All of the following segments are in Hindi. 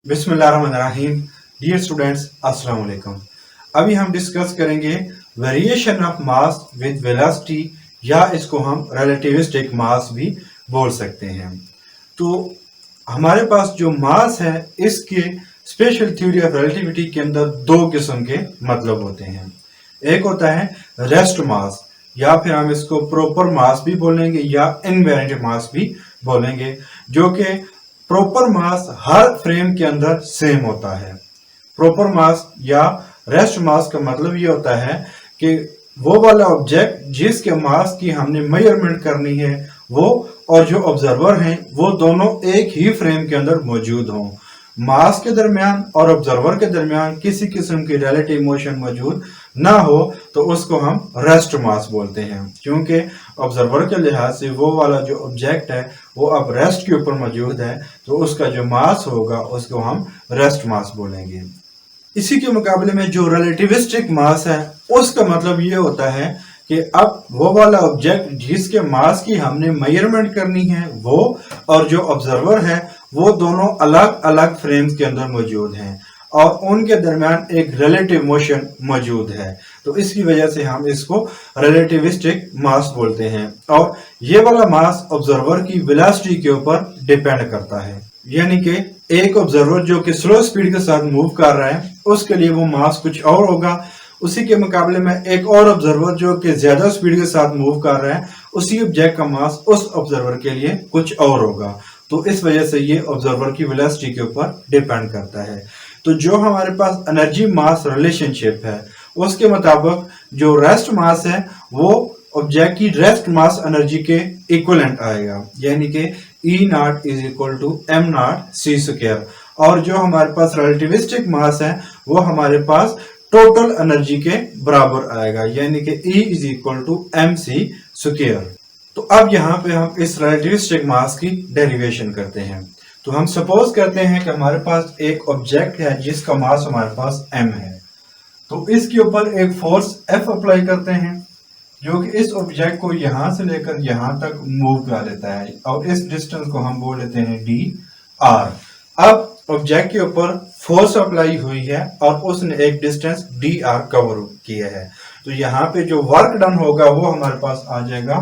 बिस्मिल्लाहिर्रहमानिर्रहीम। डियर स्टूडेंट्स, अस्सलाम वालेकुम। अभी हम डिस्कस करेंगे variation of mass with velocity, या इसको हम रिलेटिविस्टिक मास भी बोल सकते हैं। तो हमारे पास जो मास है, इसके स्पेशल थ्योरी ऑफ रिलेटिविटी के अंदर दो किस्म के मतलब होते हैं। एक होता है रेस्ट मास, या फिर हम इसको प्रॉपर मास भी बोलेंगे या इनवेरिएंट मास भी बोलेंगे, जो कि प्रॉपर मास हर फ्रेम के अंदर सेम होता है। प्रॉपर मास या रेस्ट मास का मतलब ये होता है कि वो वाला ऑब्जेक्ट जिसके मास की हमने मेजरमेंट करनी है, वो और जो ऑब्जर्वर हैं वो दोनों एक ही फ्रेम के अंदर मौजूद हों। मास के दरमियान और ऑब्जर्वर के दरमियान किसी किस्म की रिलेटिव मोशन मौजूद ना हो तो उसको हम रेस्ट मास बोलते हैं, क्योंकि ऑब्जर्वर के लिहाज से वो वाला जो ऑब्जेक्ट है वो अब रेस्ट के ऊपर मौजूद है, तो उसका जो मास होगा उसको हम रेस्ट मास बोलेंगे। इसी के मुकाबले में जो रिलेटिविस्टिक मास है, उसका मतलब ये होता है कि अब वो वाला ऑब्जेक्ट जिसके मास की हमने मेजरमेंट करनी है, वो और जो ऑब्जर्वर है वो दोनों अलग अलग फ्रेम्स के अंदर मौजूद हैं और उनके दरमियान एक रिलेटिव मोशन मौजूद है। तो इसकी वजह से हम इसको रिलेटिविस्टिक मास बोलते हैं, और ये वाला मास ऑब्जर्वर की वेलोसिटी के ऊपर डिपेंड करता है। यानी कि एक ऑब्जर्वर जो कि स्लो स्पीड के साथ मूव कर रहा है, उसके लिए वो मास कुछ और होगा। उसी के मुकाबले में एक और ऑब्जर्वर जो कि ज्यादा स्पीड के साथ मूव कर रहा है, उसी ऑब्जेक्ट का मास उस ऑब्जर्वर के लिए कुछ और होगा। तो इस वजह से ये ऑब्जर्वर की वेलोसिटी के ऊपर डिपेंड करता है। तो जो हमारे पास एनर्जी मास रिलेशनशिप है, उसके मुताबिक जो रेस्ट मास है वो ऑब्जेक्ट की रेस्ट मास एनर्जी के इक्विवेलेंट आएगा, यानी कि E not is equal to M not C square. और जो हमारे पास रिलेटिविस्टिक मास है वो हमारे पास टोटल एनर्जी के बराबर आएगा, यानी कि E is equal to M C square. तो अब यहाँ पे हम इस रिलेटिविस्टिक मास की डेरिवेशन करते हैं। तो हम सपोज करते हैं कि हमारे पास एक ऑब्जेक्ट है जिसका मास हमारे पास m है। तो इसके ऊपर एक फोर्स F अप्लाई करते हैं, जो कि इस ऑब्जेक्ट को यहां से लेकर यहां तक मूव कर देता है, और इस डिस्टेंस को हम बोल लेते हैं डी आर। अब ऑब्जेक्ट के ऊपर फोर्स अप्लाई हुई है और उसने एक डिस्टेंस डी आर कवर किया है। तो यहाँ पे जो वर्क डन होगा वो हमारे पास आ जाएगा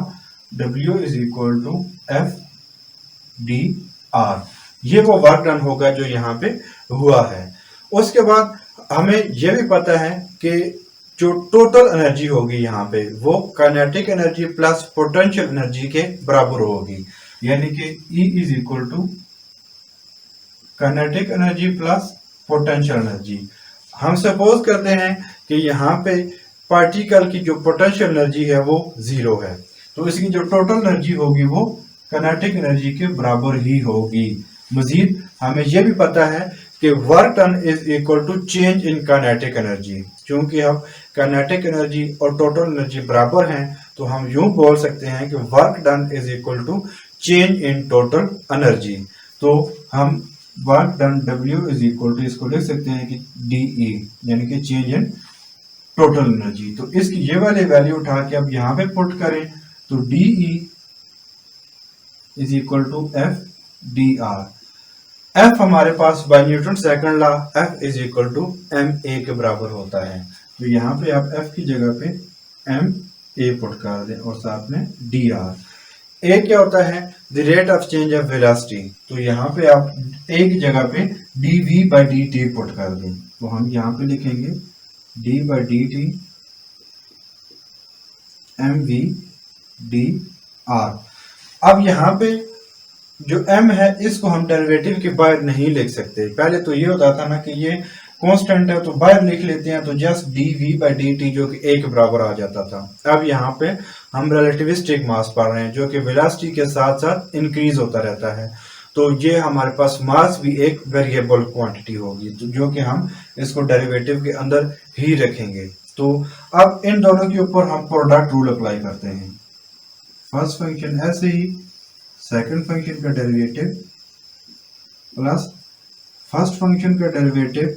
W is equal to F D R. ये वो वर्क डन होगा जो यहाँ पे हुआ है। उसके बाद हमें यह भी पता है कि जो टोटल एनर्जी होगी यहाँ पे वो kinetic energy plus potential energy के बराबर होगी, यानी कि E is equal to kinetic energy plus potential energy. हम सपोज करते हैं कि यहाँ पे पार्टिकल की जो पोटेंशियल एनर्जी है वो 0 है, तो इसकी जो टोटल एनर्जी होगी वो काइनेटिक एनर्जी के बराबर ही होगी। मजीद हमें यह भी पता है कि work done is equal to change in kinetic energy. क्योंकि अब काइनेटिक एनर्जी और टोटल एनर्जी बराबर हैं, तो हम यूं बोल सकते हैं कि work done is equal to change in total energy. तो हम work done W is equal to इसको लिख सकते हैं कि DE, यानी कि चेंज इन टोटल एनर्जी। तो इसकी ये वाली वैल्यू उठा के अब यहाँ पे पुट करें तो DE is equal to FDR। F हमारे पास by Newton second law F is equal to ma के बराबर होता है। तो यहाँ पे आप F की जगह पे ma पुट कर दें और साथ में dr। a क्या होता है? The rate of change of velocity. तो यहाँ पे आप a की जगह पे dv बाई dt पुट कर दें, तो हम यहाँ पे लिखेंगे d by dt mv dr। अब यहाँ पे जो m है इसको हम डेरिवेटिव के बाहर नहीं लिख सकते। पहले तो ये होता था ना कि ये कांस्टेंट है तो बाहर लिख लेते हैं, तो जस्ट dv बाई dt जो कि a के बराबर आ जाता था। अब यहाँ पे हम रिलेटिविस्टिक मास पढ़ रहे हैं जो कि वेलोसिटी के साथ साथ इंक्रीज होता रहता है, तो ये हमारे पास मास भी एक वेरिएबल क्वांटिटी होगी, तो जो कि हम इसको डेरिवेटिव के अंदर ही रखेंगे। तो अब इन दोनों के ऊपर हम प्रोडक्ट रूल अप्लाई करते हैं। फर्स्ट फंक्शन ऐसे ही, सेकंड फंक्शन का डेरिवेटिव प्लस फर्स्ट फंक्शन का डेरिवेटिव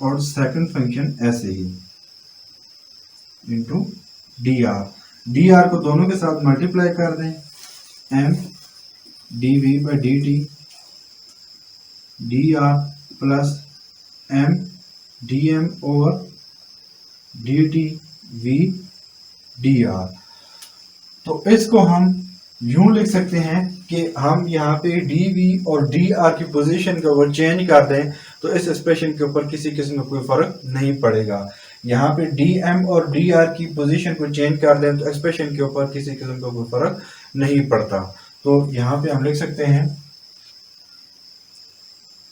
और सेकंड फंक्शन ऐसे ही इनटू dr को दोनों के साथ मल्टीप्लाई कर दें, m dv by dt D R plus M D M over D T V D R. तो इसको हम यूं लिख सकते हैं कि हम यहाँ पे डी वी और डी आर की पोजीशन के ऊपर चेंज कर दें तो इस एक्सप्रेशन के ऊपर किसी किस्म का कोई फर्क नहीं पड़ेगा। यहाँ पे डी एम और डी आर की पोजीशन को चेंज कर दें तो एक्सप्रेशन के ऊपर किसी किस्म का कोई फर्क नहीं पड़ता। तो यहाँ पे हम लिख सकते हैं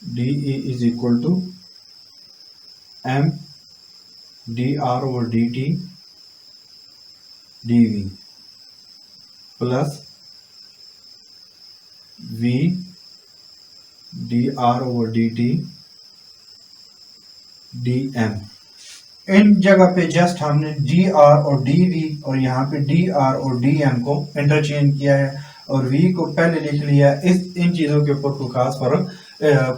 D E is equal to M D R over D T D V plus V D R over D T D M. इन जगह पे जस्ट हमने डी आर और डी वी और यहाँ पे डी आर और डी एम को इंटरचेंज किया है और वी को पहले लिख लिया। इस इन चीज़ों के ऊपर कोई खास फर्क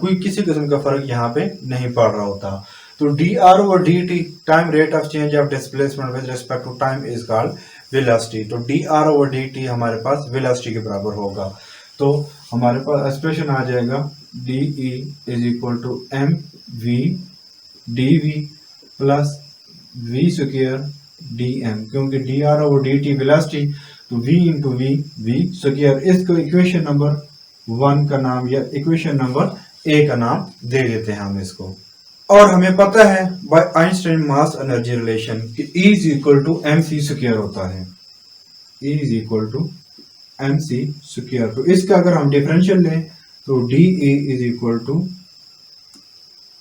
कोई किसी किस्म का फर्क यहाँ पे नहीं पड़ रहा होता। तो D R over D T time rate of change of displacement with respect to time is called velocity. तो D R over D T हमारे पास वेलोसिटी के बराबर होगा। तो हमारे पास एक्सप्रेशन आ जाएगा D E is equal to M V D V plus V square D M, क्योंकि D R over D T velocity तो v इंटू वी स्क्वायर। इसको इक्वेशन नंबर 1 का नाम या इक्वेशन नंबर ए का नाम दे देते हैं हम इसको। और हमें पता है by Einstein mass energy relation कि E is equal to M C square होता है। E is equal to M C square. तो इसका अगर हम डिफरेंशियल लें तो D A is equal to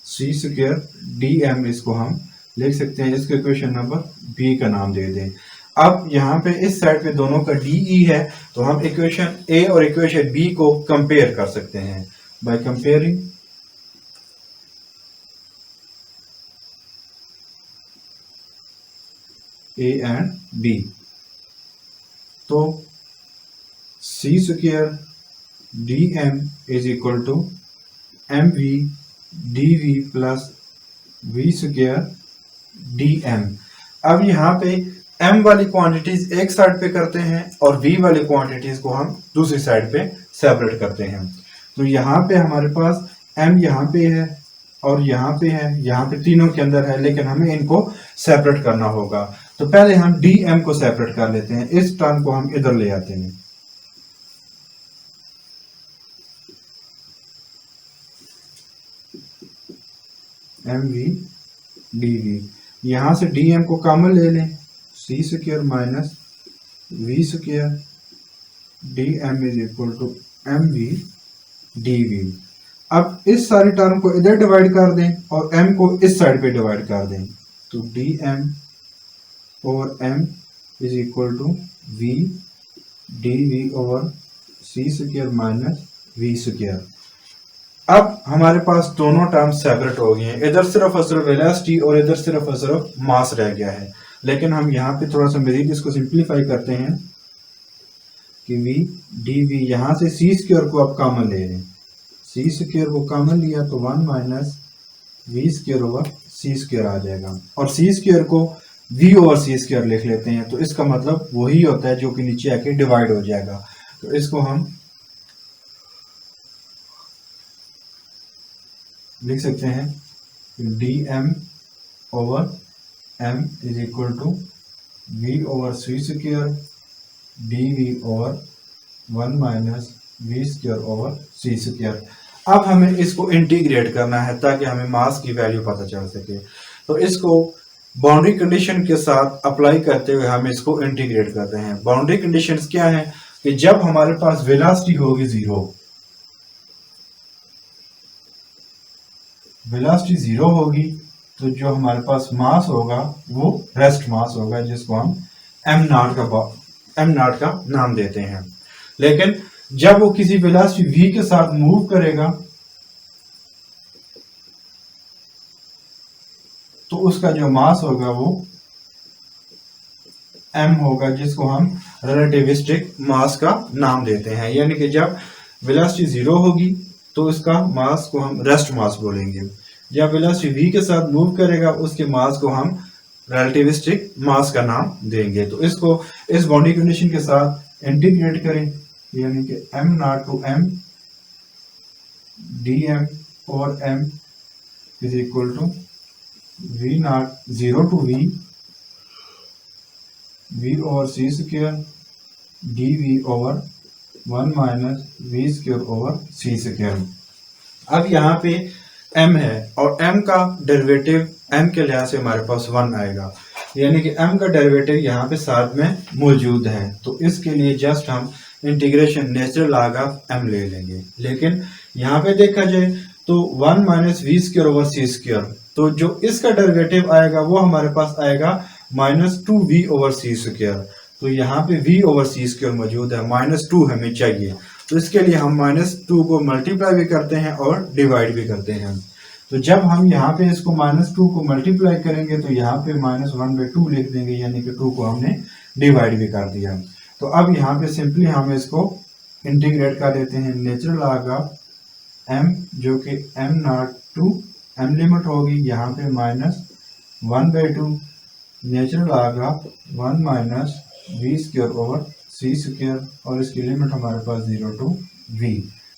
C square D M, इसको हम लिख सकते हैं। इसको इक्वेशन नंबर बी का नाम दे दें। अब यहाँ पे इस साइड पे दोनों का डी ई है तो हम इक्वेशन ए और इक्वेशन बी को कंपेयर कर सकते हैं by comparing A and B. तो C square D M is equal to M V D V plus V square D M. अब यहाँ पे m वाली क्वांटिटीज एक साइड पे करते हैं और v वाली क्वांटिटीज को हम दूसरी साइड पे सेपरेट करते हैं। तो यहाँ पे हमारे पास m यहाँ पे है और यहाँ पे है, यहाँ पे तीनों के अंदर है, लेकिन हमें इनको सेपरेट करना होगा। तो पहले हम dm को सेपरेट कर लेते हैं। इस टर्म को हम इधर ले आते हैं। mv dv, यहाँ से dm को कॉमन ले लें, C square minus V square D M is equal to M V D V. अब इस सारी टर्म को इधर डिवाइड कर दें और m को इस साइड पे डिवाइड कर दें। तो D M over m is equal to V D V over C square minus V square. अब हमारे पास दोनों टर्म सेपरेट हो गए हैं। इधर सिर्फ और सिर्फ वेलोसिटी और इधर सिर्फ और सिर्फ मास रह गया है। लेकिन हम यहाँ पे थोड़ा सा मजीद इसको सिंप्लीफाई करते हैं कि v डी वी, यहाँ से सी स्क्वायर को आप कॉमन ले लें। सी स्क्वायर को कॉमन लिया तो 1 minus V square over C square आ जाएगा और सी स्क्वायर को v ओवर सी स्क्वायर लिख लेते हैं। तो इसका मतलब वही होता है जो कि नीचे आके डिवाइड हो जाएगा। तो इसको हम लिख सकते हैं D M over m is equal to v over C square D V over 1 minus V square over C square. अब हमें इसको इंटीग्रेट करना है ताकि हमें मास की वैल्यू पता चल सके। तो इसको बाउंड्री कंडीशन के साथ अप्लाई करते हुए हम इसको इंटीग्रेट करते हैं। बाउंड्री कंडीशंस क्या है कि जब हमारे पास वेलोसिटी होगी जीरो, वेलोसिटी जीरो होगी तो जो हमारे पास मास होगा वो रेस्ट मास होगा, जिसको हम m नॉट का नाम देते हैं। लेकिन जब वो किसी वेलोसिटी v के साथ मूव करेगा तो उसका जो मास होगा वो m होगा, जिसको हम रिलेटिविस्टिक मास का नाम देते हैं। यानी कि जब वेलोसिटी जीरो होगी तो उसका मास को हम रेस्ट मास बोलेंगे। जब वेलोसिटी v के साथ मूव करेगा उसके मास को हम रिलेटिविस्टिक मास का नाम देंगे। तो इसको इस बाउंड्री कंडीशन के साथ इंटीग्रेट करें, यानी कि m not to m D M और m is equal to v not 0 to v over c square dv over 1 minus v square over c square. अब यहाँ पे m है और m का डेरिवेटिव m के लिहाज से हमारे पास 1 आएगा, यानी कि m का डेरिवेटिव यहाँ पे साथ में मौजूद है। तो इसके लिए जस्ट हम integration natural log of m ले लेंगे। लेकिन यहाँ पे देखा जाए तो 1 minus V square over C square, तो जो इसका डेरिवेटिव आएगा वो हमारे पास आएगा minus 2v over C square. तो यहाँ पे v ओवर सी स्क्वायर मौजूद है, -2 हमें चाहिए। तो इसके लिए हम -2 को मल्टीप्लाई भी करते हैं और डिवाइड भी करते हैं। तो जब हम यहाँ पे इसको -2 को मल्टीप्लाई करेंगे तो यहाँ पे -1/2 लिख देंगे, यानी कि 2 को हमने डिवाइड भी कर दिया। तो अब यहाँ पे सिंपली हम इसको इंटीग्रेट कर देते हैं। नेचुरल लॉग ऑफ m जो कि m not to m limit होगी यहाँ पे -1/2 natural log of 1 minus v square over c square, और इसकी लिमिट हमारे पास 0 टू v।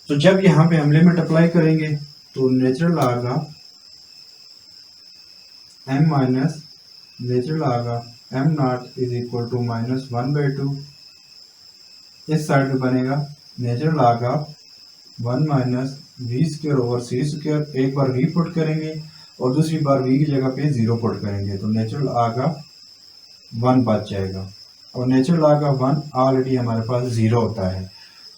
तो जब यहाँ पे हम लिमिट अप्लाई करेंगे तो natural log of m minus natural log of m not is equal to -1/2, इस साइड में बनेगा natural log of 1 minus v square over c square. एक बार v पुट करेंगे और दूसरी बार v की जगह पे 0 पुट करेंगे तो नेचुरल लॉग ऑफ 1 बच जाएगा, और नेचुरल लॉग ऑफ 1 ऑलरेडी हमारे पास 0 होता है।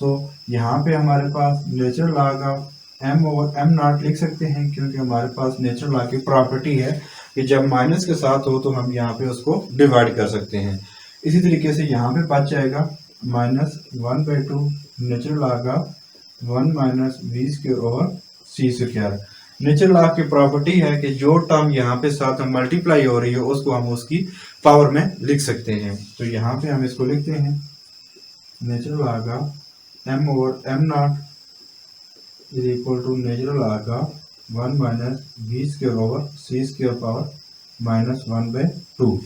तो यहाँ पे हमारे पास natural log of m over m not लिख सकते हैं, क्योंकि हमारे पास नेचुरल लॉग की प्रॉपर्टी है कि जब माइनस के साथ हो तो हम यहाँ पे उसको डिवाइड कर सकते हैं। इसी तरीके से यहाँ पे बच जाएगा -1/2 natural log of 1 minus V square over C square. Natural log की प्रॉपर्टी है कि जो टर्म यहाँ पे साथ में मल्टीप्लाई हो रही है उसको हम उसकी पावर में लिख सकते हैं। तो यहाँ पे हम इसको लिखते हैं natural log of m over m not is equal to natural log of 1 minus V square over C square power -1/2।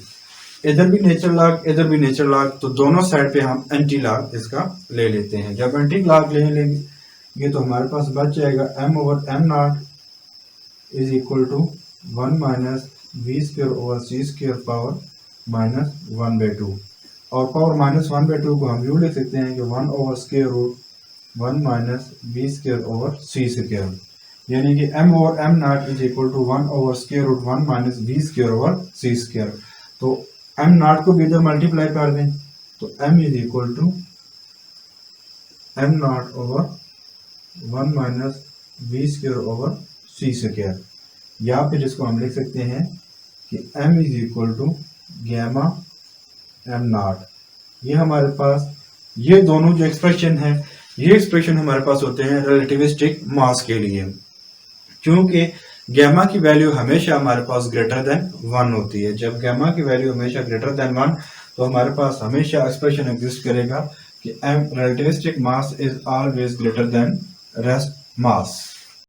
इधर भी नेचुरल लॉग इधर भी नेचुरल लॉग, तो दोनों साइड पे हम एंटी लॉग इसका ले लेते हैं। जब एंटी लॉग ले लेंगे तो हमारे पास बच जाएगा m over m not is equal to 1 minus V square over C square power -1/2, और पावर -1/2 को हम यूँ लिख सकते हैं कि 1 over square root 1 minus V square over C square, यानी कि m over m not is equal to 1 over square root 1 minus V square over C square. तो m नॉट को भी इधर मल्टीप्लाई कर दें तो m is equal to m not over 1 minus V square over C square, या फिर इसको हम लिख सकते हैं कि m is equal to gamma m not. ये हमारे पास ये दोनों जो एक्सप्रेशन है, ये एक्सप्रेशन हमारे पास होते हैं रिलेटिविस्टिक मास के लिए, क्योंकि गैमा की वैल्यू हमेशा हमारे पास ग्रेटर देन 1 होती है। जब गैमा की वैल्यू हमेशा ग्रेटर देन 1 तो हमारे पास हमेशा एक्सप्रेशन एग्जिस्ट करेगा कि m relativistic mass is always greater than rest mass.